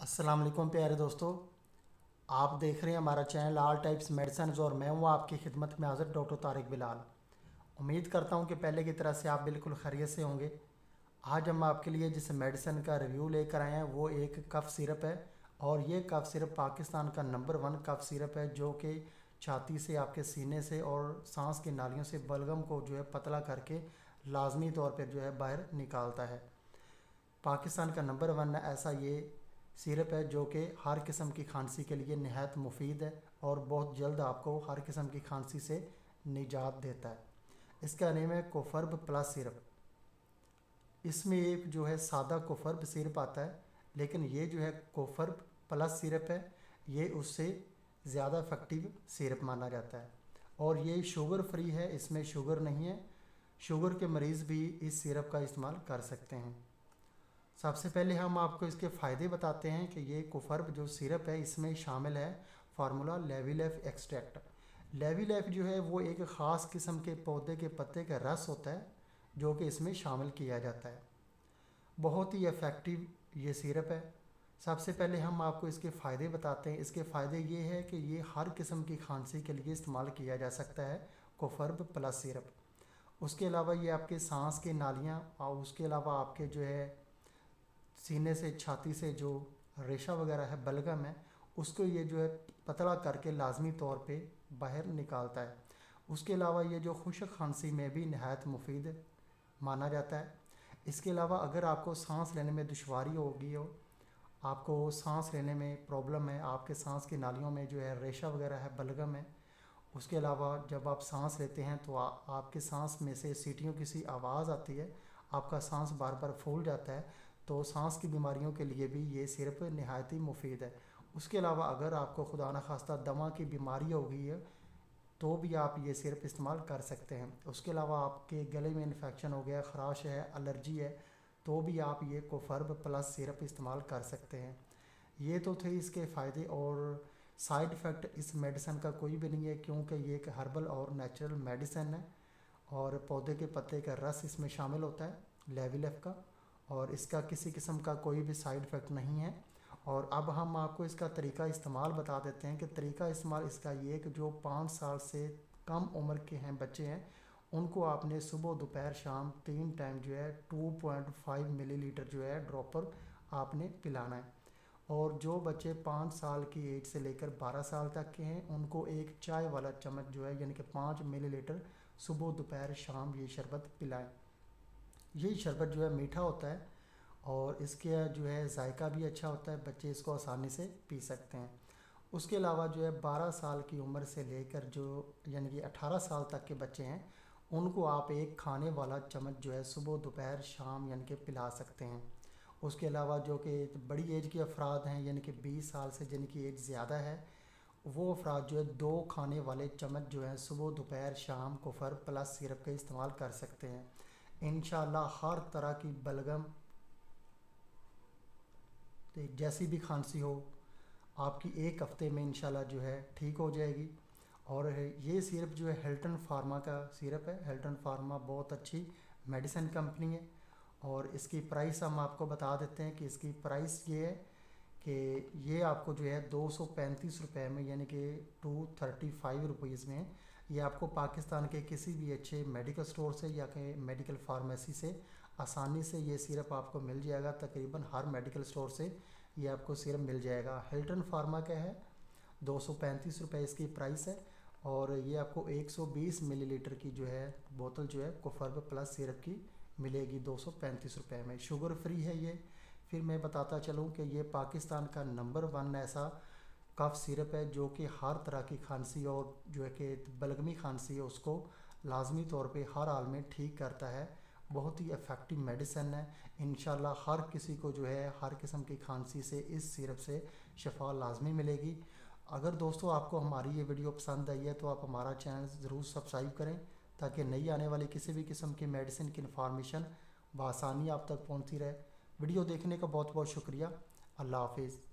अस्सलाम वालेकुम प्यारे दोस्तों। आप देख रहे हैं हमारा चैनल ऑल टाइप्स मेडिसिन और मैं हूँ आपकी खिदमत में हाज़िर डॉक्टर तारिक बिलाल। उम्मीद करता हूँ कि पहले की तरह से आप बिल्कुल खैरियत से होंगे। आज हम आपके लिए जिस मेडिसिन का रिव्यू लेकर आए हैं वो एक कफ़ सिरप है और ये कफ़ सिरप पाकिस्तान का नंबर 1 कफ़ सिरप है जो कि छाती से, आपके सीने से और सांस की नालियों से बलगम को जो है पतला करके लाजमी तौर पर जो है बाहर निकालता है। पाकिस्तान का नंबर 1 ऐसा ये सिरप है जो कि हर किस्म की खांसी के लिए नहायत मुफीद है और बहुत जल्द आपको हर किस्म की खांसी से निजात देता है। इसका नेम है कोफर्ब प्लस सिरप। इसमें एक जो है सादा कोफर्ब सिरप आता है, लेकिन ये जो है कोफर्ब प्लस सिरप है, ये उससे ज़्यादा इफ़ेक्टिव सिरप माना जाता है और ये शुगर फ्री है, इसमें शुगर नहीं है। शुगर के मरीज़ भी इस सिरप का इस्तेमाल कर सकते हैं। सबसे पहले हम आपको इसके फ़ायदे बताते हैं कि ये कोफर्ब जो सिरप है इसमें शामिल है फार्मूला लेविलेफ एक्सट्रैक्ट। लेविलेफ जो है वो एक ख़ास किस्म के पौधे के पत्ते का रस होता है जो कि इसमें शामिल किया जाता है। बहुत ही इफ़ेक्टिव ये सिरप है। सबसे पहले हम आपको इसके फ़ायदे बताते हैं। इसके फ़ायदे ये है कि ये हर किस्म की खांसी के लिए इस्तेमाल किया जा सकता है कोफर्ब प्लस सिरप। उसके अलावा ये आपके सांस की नालियाँ और उसके अलावा आपके जो है सीने से, छाती से जो रेशा वगैरह है, बलगम है, उसको ये जो है पतला करके लाजमी तौर पे बाहर निकालता है। उसके अलावा ये जो खुश्क खांसी में भी नहायत मुफीद माना जाता है। इसके अलावा अगर आपको सांस लेने में दुश्वारी होगी हो, आपको सांस लेने में प्रॉब्लम है, आपके सांस की नालियों में जो है रेशा वगैरह है, बलगम है, उसके अलावा जब आप सांस लेते हैं तो आपके सांस में से सीटियों की सी आवाज़ आती है, आपका सांस बार बार फूल जाता है, तो सांस की बीमारियों के लिए भी ये सिरप नहायत ही मुफीद है। उसके अलावा अगर आपको खुदा न खास्ता दमा की बीमारी हो गई है तो भी आप ये सिरप इस्तेमाल कर सकते हैं। उसके अलावा आपके गले में इन्फेक्शन हो गया, ख़राश है, एलर्जी है, तो भी आप ये कोफर्ब प्लस सिरप इस्तेमाल कर सकते हैं। ये तो थे इसके फ़ायदे और साइड इफ़ेक्ट इस मेडिसिन का कोई भी नहीं है क्योंकि ये एक हर्बल और नेचुरल मेडिसिन है और पौधे के पत्ते का रस इसमें शामिल होता है लेविलेफ का, और इसका किसी किस्म का कोई भी साइड इफ़ेक्ट नहीं है। और अब हम आपको इसका तरीका इस्तेमाल बता देते हैं कि तरीका इस्तेमाल इसका ये कि जो 5 साल से कम उम्र के हैं बच्चे हैं, उनको आपने सुबह दोपहर शाम 3 टाइम जो है 2.5 मिलीलीटर जो है ड्रॉपर आपने पिलाना है। और जो बच्चे 5 साल की एज से लेकर 12 साल तक के हैं उनको एक चाय वाला चम्मच जो है यानी कि 5 मिलीलीटर सुबह दोपहर शाम ये शरबत पिलाएं। ये शरबत जो है मीठा होता है और इसके जो है जायका भी अच्छा होता है, बच्चे इसको आसानी से पी सकते हैं। उसके अलावा जो है 12 साल की उम्र से लेकर जो यानी कि 18 साल तक के बच्चे हैं उनको आप एक खाने वाला चम्मच जो है सुबह दोपहर शाम यानी कि पिला सकते हैं। उसके अलावा जो कि बड़ी एज के अफराद हैं यानी कि 20 साल से जिनकी एज ज़्यादा है, वो अफराद जो है 2 खाने वाले चम्मच जो है सुबह दोपहर शाम कोफर्ब प्लस सिरप का इस्तेमाल कर सकते हैं। इंशाल्लाह हर तरह की बलगम, जैसी भी खांसी हो, आपकी एक हफ़्ते में इंशाल्लाह जो है ठीक हो जाएगी। और ये सिरप जो है हिल्टन फार्मा का सिरप है। हिल्टन फार्मा बहुत अच्छी मेडिसिन कंपनी है और इसकी प्राइस हम आपको बता देते हैं कि इसकी प्राइस ये है कि ये आपको जो है 235 रुपये में यानी कि 235 रुपीज़ में ये आपको पाकिस्तान के किसी भी अच्छे मेडिकल स्टोर से या कि मेडिकल फार्मेसी से आसानी से ये सिरप आपको मिल जाएगा। तकरीबन हर मेडिकल स्टोर से ये आपको सिरप मिल जाएगा। हिल्टन फार्मा का है, 235 रुपये इसकी प्राइस है और ये आपको 120 मिलीलीटर की जो है बोतल जो है कोफर्ब प्लस सिरप की मिलेगी 235 रुपये में। शुगर फ्री है ये। फिर मैं बताता चलूँ कि ये पाकिस्तान का नंबर 1 ऐसा कफ़ सिरप है जो कि हर तरह की खांसी और जो है कि बलगमी खांसी है उसको लाजमी तौर पे हर हाल में ठीक करता है। बहुत ही इफ़ेक्टिव मेडिसिन है। इंशाल्लाह हर किसी को जो है हर किस्म की खांसी से इस सिरप से शफा लाजमी मिलेगी। अगर दोस्तों आपको हमारी ये वीडियो पसंद आई है तो आप हमारा चैनल ज़रूर सब्सक्राइब करें ताकि नई आने वाली किसी भी किस्म की मेडिसिन की इन्फॉर्मेशन बआसानी आप तक पहुँचती रहे। वीडियो देखने का बहुत बहुत शुक्रिया। अल्लाह हाफिज़।